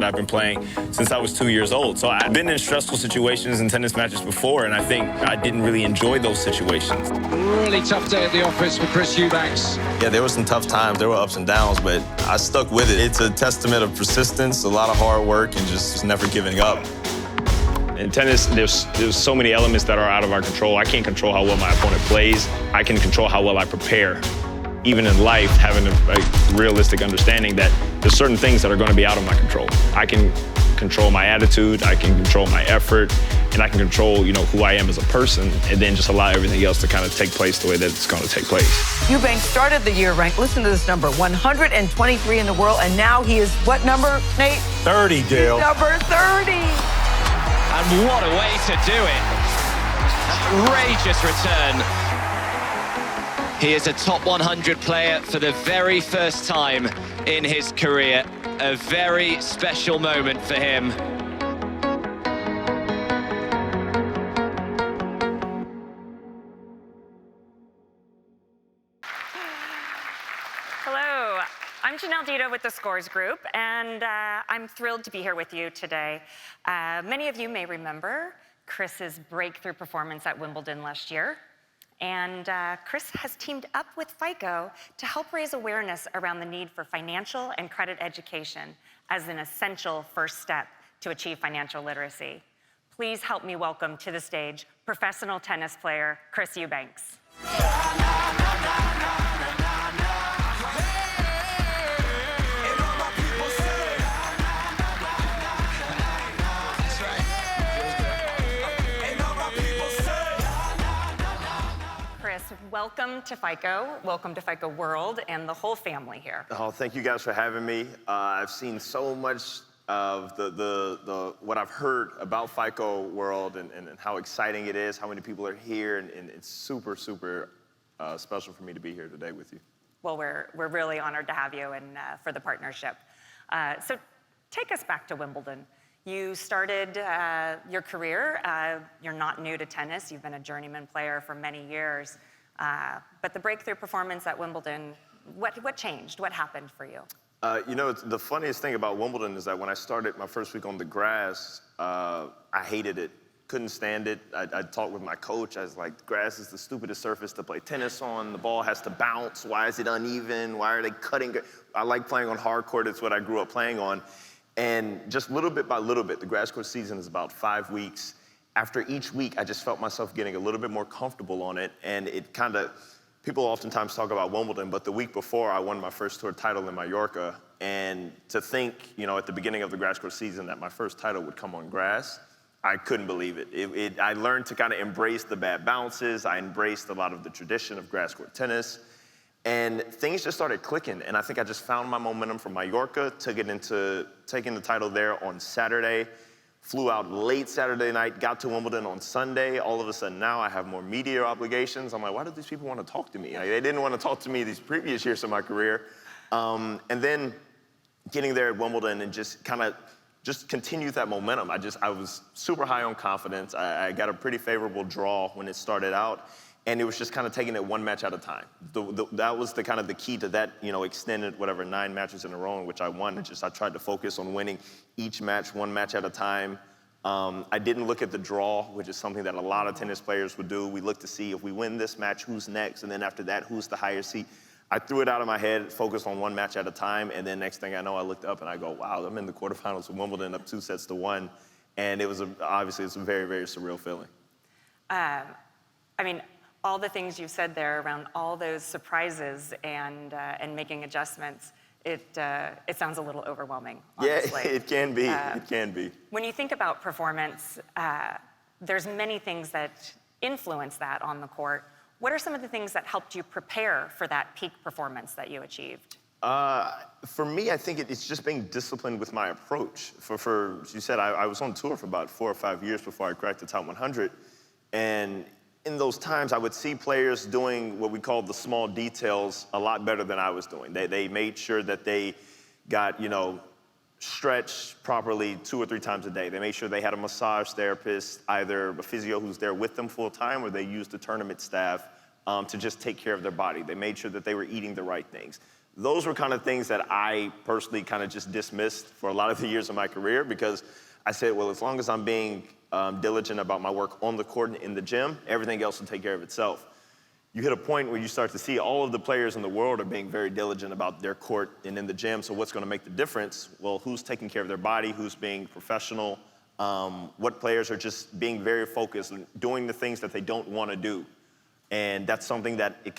I've been playing since I was 2 years old. So I've been in stressful situations in tennis matches before, and I think I didn't really enjoy those situations. Really tough day at the office for Chris Eubanks. Yeah, there were some tough times, there were ups and downs, but I stuck with it. It's a testament of persistence, a lot of hard work, and just never giving up. In tennis, there's so many elements that are out of our control. I can't control how well my opponent plays. I can control how well I prepare. Even in life, having a realistic understanding that there's certain things that are going to be out of my control. I can control my attitude, I can control my effort, and I can control, who I am as a person, and then just allow everything else to kind of take place the way that it's going to take place. Eubanks started the year ranked, listen to this number, 123 in the world, and now he is what number, Nate? 30, Dale. Number 30. And what a way to do it. Outrageous return. He is a top 100 player for the very first time in his career. A very special moment for him. Hello, I'm Jenelle Ditto with the Scores Group, and I'm thrilled to be here with you today. Many of you may remember Chris's breakthrough performance at Wimbledon last year. And Chris has teamed up with FICO to help raise awareness around the need for financial and credit education as an essential first step to achieve financial literacy. Please help me welcome to the stage professional tennis player Chris Eubanks. Welcome to FICO. Welcome to FICO World and the whole family here. Oh, thank you guys for having me. I've seen so much of what I've heard about FICO World and how exciting it is, how many people are here, and it's super, super special for me to be here today with you. Well, we're really honored to have you and for the partnership. So take us back to Wimbledon. You started your career, you're not new to tennis, you've been a journeyman player for many years. But the breakthrough performance at Wimbledon, what changed? What happened for you? The funniest thing about Wimbledon is that when I started my first week on the grass, I hated it. Couldn't stand it. I talked with my coach. I was like, the grass is the stupidest surface to play tennis on. The ball has to bounce. Why is it uneven? Why are they cutting? I like playing on hard court. It's what I grew up playing on. And just little bit by little bit, the grass court season is about 5 weeks. After each week, I just felt myself getting a little bit more comfortable on it, and it kind of, people oftentimes talk about Wimbledon, but the week before, I won my first tour title in Mallorca, and to think, at the beginning of the grass court season that my first title would come on grass, I couldn't believe it. I learned to kind of embrace the bad bounces. I embraced a lot of the tradition of grass court tennis, and things just started clicking, and I think I just found my momentum from Mallorca, took it into taking the title there on Saturday. Flew out late Saturday night, got to Wimbledon on Sunday. All of a sudden now I have more media obligations. I'm like, why do these people want to talk to me? Like, they didn't want to talk to me these previous years of my career. And then getting there at Wimbledon and just kind of continue that momentum. I was super high on confidence. I got a pretty favorable draw when it started out. And it was just kind of taking it one match at a time. That was the kind of the key to that, extended 9 matches in a row in which I won. I tried to focus on winning each match, one match at a time. I didn't look at the draw, which is something that a lot of tennis players would do. We look to see if we win this match, who's next, and then after that, who's the higher seed. I threw it out of my head, focused on one match at a time, and then next thing I know, I looked up and I go, wow, I'm in the quarterfinals of Wimbledon, up 2-1, and it was obviously it's a very, very surreal feeling. All the things you said there around all those surprises and making adjustments, it sounds a little overwhelming, honestly. Yeah, it can be. It can be. When you think about performance, there's many things that influence that on the court. What are some of the things that helped you prepare for that peak performance that you achieved? For me, I think it's just being disciplined with my approach. As you said, I was on tour for about 4 or 5 years before I cracked the top 100, and in those times, I would see players doing what we call the small details a lot better than I was doing. They made sure that they got, stretched properly 2 or 3 times a day. They made sure they had a massage therapist, either a physio who's there with them full time, or they used the tournament staff to just take care of their body. They made sure that they were eating the right things. Those were kind of things that I personally kind of just dismissed for a lot of the years of my career, because I said, well, as long as I'm being diligent about my work on the court and in the gym, everything else will take care of itself. You hit a point where you start to see all of the players in the world are being very diligent about their court and in the gym, so what's gonna make the difference? Well, who's taking care of their body, who's being professional, what players are just being very focused and doing the things that they don't wanna do. And that's something that it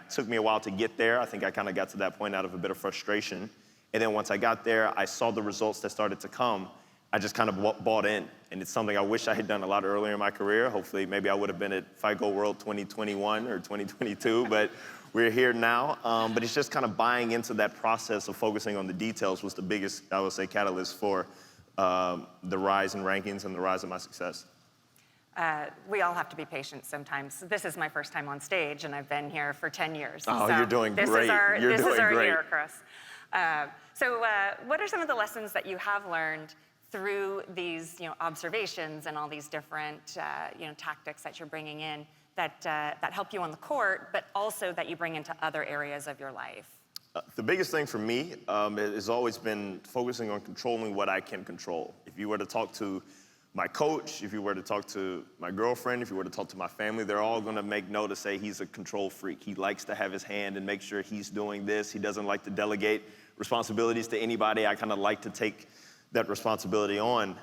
took me a while to get there. I think I kind of got to that point out of a bit of frustration. And then once I got there, I saw the results that started to come. I just kind of bought in. And it's something I wish I had done a lot earlier in my career. Hopefully, maybe I would have been at FICO World 2021 or 2022, but we're here now. But it's just kind of buying into that process of focusing on the details was the biggest, I would say, catalyst for the rise in rankings and the rise of my success. We all have to be patient sometimes. This is my first time on stage, and I've been here for 10 years. Oh, so you're doing great. This is our year, Chris. So what are some of the lessons that you have learned through these observations and all these different tactics that you're bringing in that help you on the court, but also that you bring into other areas of your life? The biggest thing for me has always been focusing on controlling what I can control. If you were to talk to my coach, if you were to talk to my girlfriend, if you were to talk to my family, they're all gonna make note to say he's a control freak. He likes to have his hand and make sure he's doing this. He doesn't like to delegate responsibilities to anybody. I kind of like to take that responsibility on.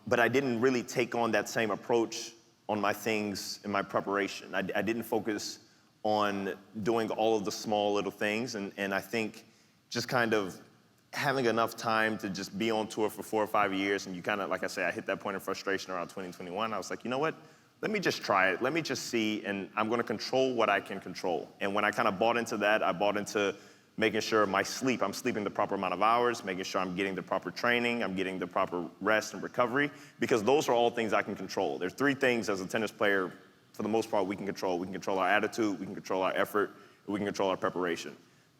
But I didn't really take on that same approach on my things in my preparation. I didn't focus on doing all of the small little things. And I think just kind of having enough time to just be on tour for 4 or 5 years, and you kind of, like I say, I hit that point of frustration around 2021. I was like, you know what? Let me just try it. Let me just see, and I'm gonna control what I can control. And when I kind of bought into that, I bought into making sure I'm sleeping the proper amount of hours, making sure I'm getting the proper training, I'm getting the proper rest and recovery, because those are all things I can control. There's 3 things as a tennis player, for the most part, we can control. We can control our attitude, we can control our effort, and we can control our preparation.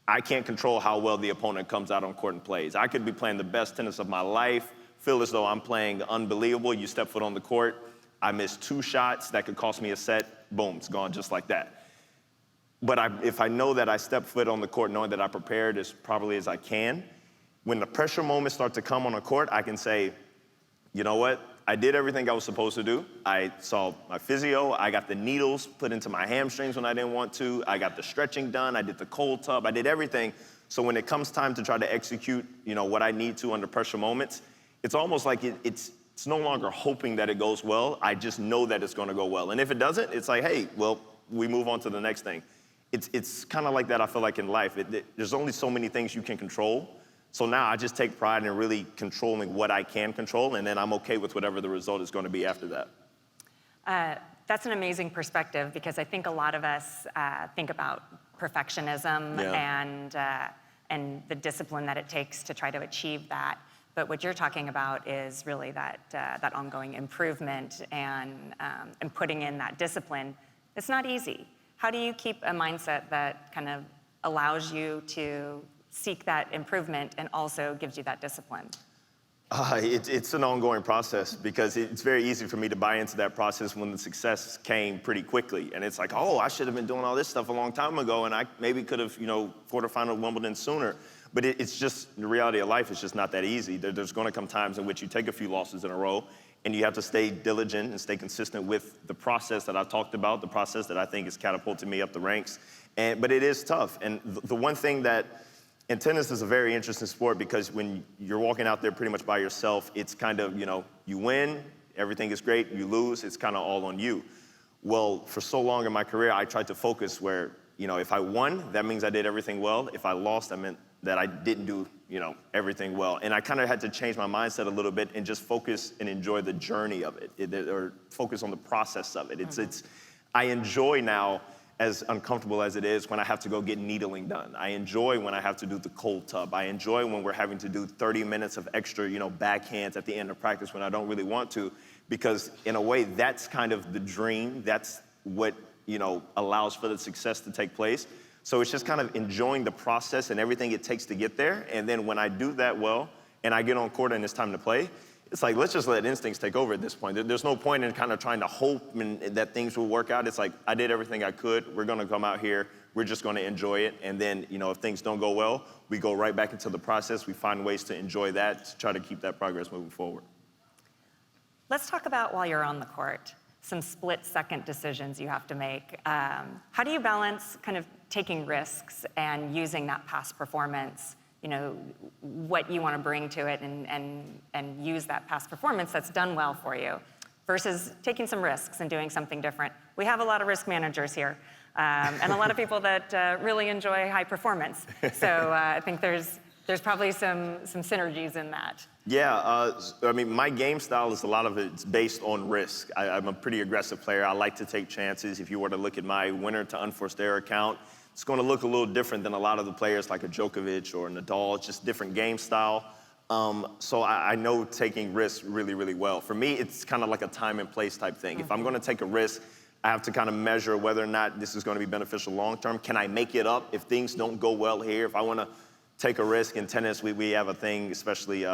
I can't control how well the opponent comes out on court and plays. I could be playing the best tennis of my life, feel as though I'm playing unbelievable. You step foot on the court, I miss 2 shots that could cost me a set, boom, it's gone just like that. But if I know that I step foot on the court knowing that I prepared as properly as I can, when the pressure moments start to come on the court, I can say, you know what? I did everything I was supposed to do. I saw my physio. I got the needles put into my hamstrings when I didn't want to. I got the stretching done. I did the cold tub. I did everything. So when it comes time to try to execute, what I need to under pressure moments, it's almost like it's no longer hoping that it goes well. I just know that it's going to go well. And if it doesn't, it's like, hey, well, we move on to the next thing. It's kind of like that, I feel like, in life. There's only so many things you can control. So now I just take pride in really controlling what I can control, and then I'm okay with whatever the result is going to be after that. That's an amazing perspective, because I think a lot of us think about perfectionism and the discipline that it takes to try to achieve that. But what you're talking about is really that ongoing improvement and putting in that discipline. It's not easy. How do you keep a mindset that kind of allows you to seek that improvement and also gives you that discipline? It's an ongoing process, because it's very easy for me to buy into that process when the success came pretty quickly. And it's like, oh, I should have been doing all this stuff a long time ago, and I maybe could have, quarterfinal Wimbledon sooner. But it's just, the reality of life is just not that easy. There's gonna come times in which you take a few losses in a row, and you have to stay diligent and stay consistent with the process that I've talked about, the process that I think has catapulted me up the ranks. But it is tough. And the one thing that, and tennis is a very interesting sport, because when you're walking out there pretty much by yourself, it's kind of, you win, everything is great, you lose, it's kind of all on you. Well, for so long in my career, I tried to focus where, if I won, that means I did everything well. If I lost, that meant that I didn't do, everything well. And I kind of had to change my mindset a little bit and just focus and enjoy the journey of it, or focus on the process of it. I enjoy now, as uncomfortable as it is, when I have to go get needling done. I enjoy when I have to do the cold tub. I enjoy when we're having to do 30 minutes of extra, backhands at the end of practice when I don't really want to, because in a way, that's kind of the dream. That's what, allows for the success to take place. So it's just kind of enjoying the process and everything it takes to get there. And then when I do that well, and I get on court and it's time to play, it's like, let's just let instincts take over at this point. There's no point in kind of trying to hope that things will work out. It's like, I did everything I could. We're gonna come out here. we're just going to enjoy it. And then, if things don't go well, we go right back into the process. We find ways to enjoy that, to try to keep that progress moving forward. Let's talk about while you're on the court, some split-second decisions you have to make. How do you balance kind of taking risks and using that past performance, what you want to bring to it and use that past performance that's done well for you, versus taking some risks and doing something different? We have a lot of risk managers here, and a lot of people that really enjoy high performance. So I think there's probably some synergies in that. Yeah, my game style is a lot of it's based on risk. I'm a pretty aggressive player. I like to take chances. If you were to look at my winner to unforced error account, it's going to look a little different than a lot of the players like a Djokovic or a Nadal. It's just different game style. So I know taking risks really, really well. For me, it's kind of like a time and place type thing. If I'm going to take a risk, I have to kind of measure whether or not this is going to be beneficial long term. Can I make it up if things don't go well here? If I want to take a risk in tennis, we have a thing, especially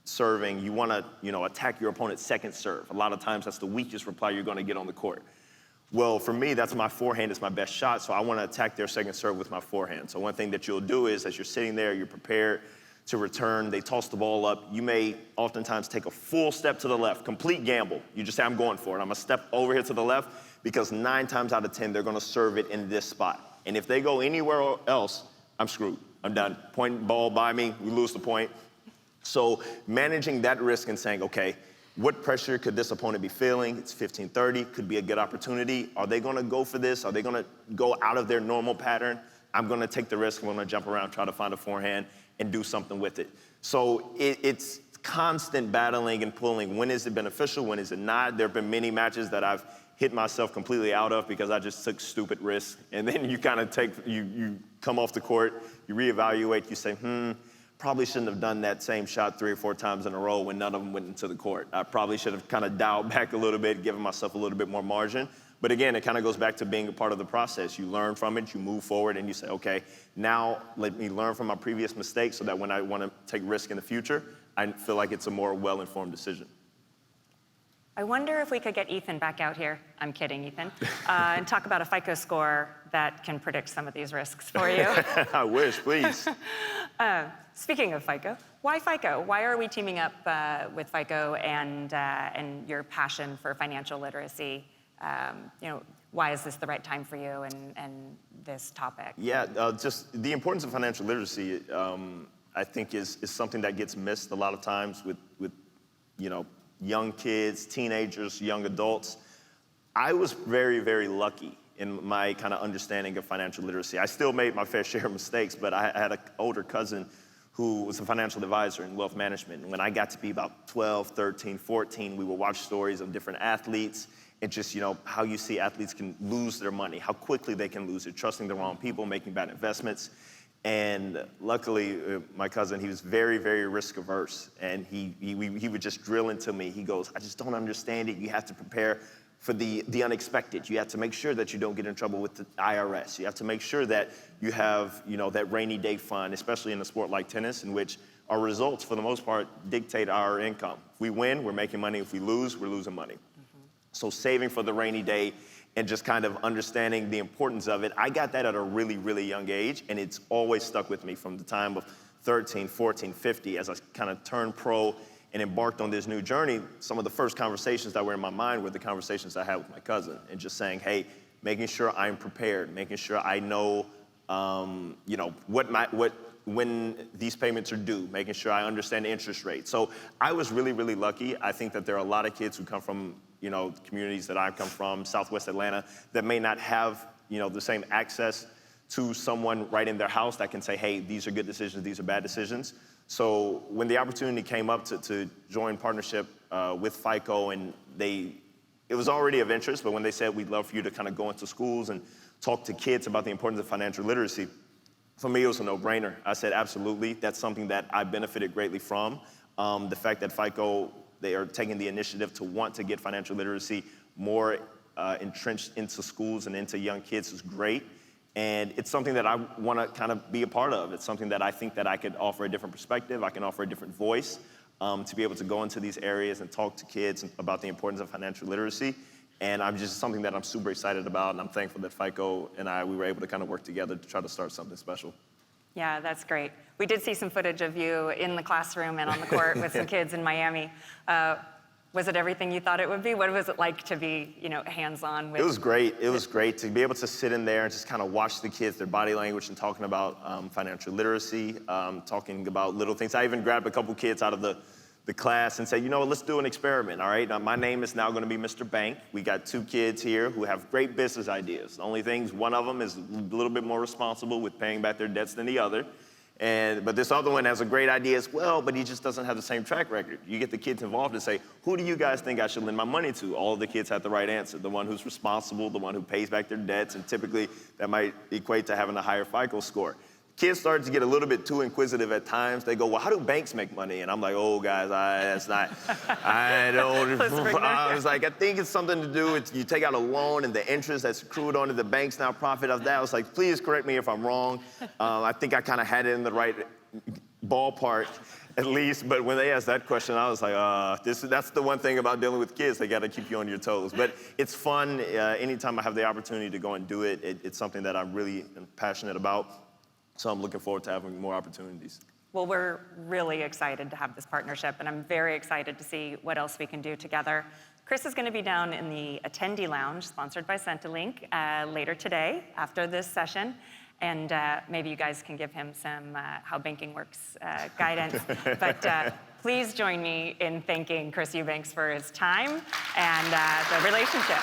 serving. You want to attack your opponent's second serve. A lot of times that's the weakest reply you're going to get on the court. Well, for me, that's my forehand is my best shot, so I want to attack their second serve with my forehand. So one thing that you'll do is, as you're sitting there, you're prepared to return, they toss the ball up, you may oftentimes take a full step to the left, complete gamble. You just say, I'm going for it. I'm going to step over here to the left, because 9 times out of 10, they're going to serve it in this spot. And if they go anywhere else, I'm screwed. I'm done. Point ball by me, we lose the point. So managing that risk and saying, okay, what pressure could this opponent be feeling? It's 15-30, could be a good opportunity. Are they gonna go for this? Are they gonna go out of their normal pattern? I'm gonna take the risk, I'm gonna jump around, try to find a forehand and do something with it. So it's constant battling and pulling. When is it beneficial, when is it not? There have been many matches that I've hit myself completely out of because I just took stupid risks. And then you kind of you come off the court, you reevaluate, you say, probably shouldn't have done that same shot 3 or 4 times in a row when none of them went into the court. I probably should have kind of dialed back a little bit, given myself a little bit more margin. But again, it kind of goes back to being a part of the process. You learn from it, you move forward, and you say, okay, now let me learn from my previous mistakes so that when I want to take risk in the future, I feel like it's a more well-informed decision. I wonder if we could get Ethan back out here. I'm kidding, Ethan. And talk about a FICO score that can predict some of these risks for you. I wish, please. Speaking of FICO, why FICO? Why are we teaming up with FICO and your passion for financial literacy? Why is this the right time for you and this topic? Yeah, just the importance of financial literacy, I think is something that gets missed a lot of times with young kids, teenagers, young adults. I was very, very lucky in my kind of understanding of financial literacy. I still made my fair share of mistakes, but I had an older cousin who was a financial advisor in wealth management. And when I got to be about 12, 13, 14, we would watch stories of different athletes and just, how you see athletes can lose their money, how quickly they can lose it, trusting the wrong people, making bad investments. And luckily, my cousin, he was very, very risk averse. And he would just drill into me. He goes, I just don't understand it. You have to prepare for the unexpected. You have to make sure that you don't get in trouble with the IRS. You have to make sure that you have, that rainy day fund, especially in a sport like tennis, in which our results, for the most part, dictate our income. If we win, we're making money. If we lose, we're losing money. So saving for the rainy day and just kind of understanding the importance of it, I got that at a really, really young age, and it's always stuck with me from the time of 13, 14, 50, as I kind of turned pro and embarked on this new journey. Some of the first conversations that were in my mind were the conversations I had with my cousin, and just saying, hey, making sure I'm prepared, making sure I know, when these payments are due, making sure I understand the interest rate. So I was really, really lucky. I think that there are a lot of kids who come from, communities that I come from, Southwest Atlanta, that may not have, the same access to someone right in their house that can say, hey, these are good decisions, these are bad decisions. So when the opportunity came up to join partnership with FICO, and it was already of interest, but when they said, we'd love for you to kind of go into schools and talk to kids about the importance of financial literacy, for me, it was a no-brainer. I said, absolutely. That's something that I benefited greatly from. The fact that FICO, they are taking the initiative to want to get financial literacy more entrenched into schools and into young kids is great. And it's something that I want to kind of be a part of. It's something that I think that I could offer a different perspective. I can offer a different voice to be able to go into these areas and talk to kids about the importance of financial literacy. And I'm just something that I'm super excited about, and I'm thankful that FICO and we were able to kind of work together to try to start something special. Yeah, that's great. We did see some footage of you in the classroom and on the court with some kids in Miami. Was it everything you thought it would be? What was it like to be, hands-on with? It was great. It was great to be able to sit in there and just kind of watch the kids, their body language, and talking about financial literacy, talking about little things. I even grabbed a couple kids out of the class and said, let's do an experiment, all right? Now, my name is now going to be Mr. Bank. We got 2 kids here who have great business ideas. The only things, one of them is a little bit more responsible with paying back their debts than the other. But this other one has a great idea as well, but he just doesn't have the same track record. You get the kids involved and say, who do you guys think I should lend my money to? All of the kids have the right answer. The one who's responsible, the one who pays back their debts, and typically that might equate to having a higher FICO score. Kids started to get a little bit too inquisitive at times. They go, well, how do banks make money? And I'm like, oh, guys, that's not, I don't, I was like, I think it's something to do with you take out a loan and the interest that's accrued onto the banks now profit of that. I was like, please correct me if I'm wrong. I think I kind of had it in the right ballpark, at least. But when they asked that question, I was like, that's the one thing about dealing with kids. They got to keep you on your toes. But it's fun. Anytime I have the opportunity to go and do it, it's something that I'm really passionate about. So I'm looking forward to having more opportunities. Well, we're really excited to have this partnership, and I'm very excited to see what else we can do together. Chris is going to be down in the attendee lounge, sponsored by Centrelink, later today after this session. And maybe you guys can give him some how banking works guidance. But please join me in thanking Chris Eubanks for his time and the relationship.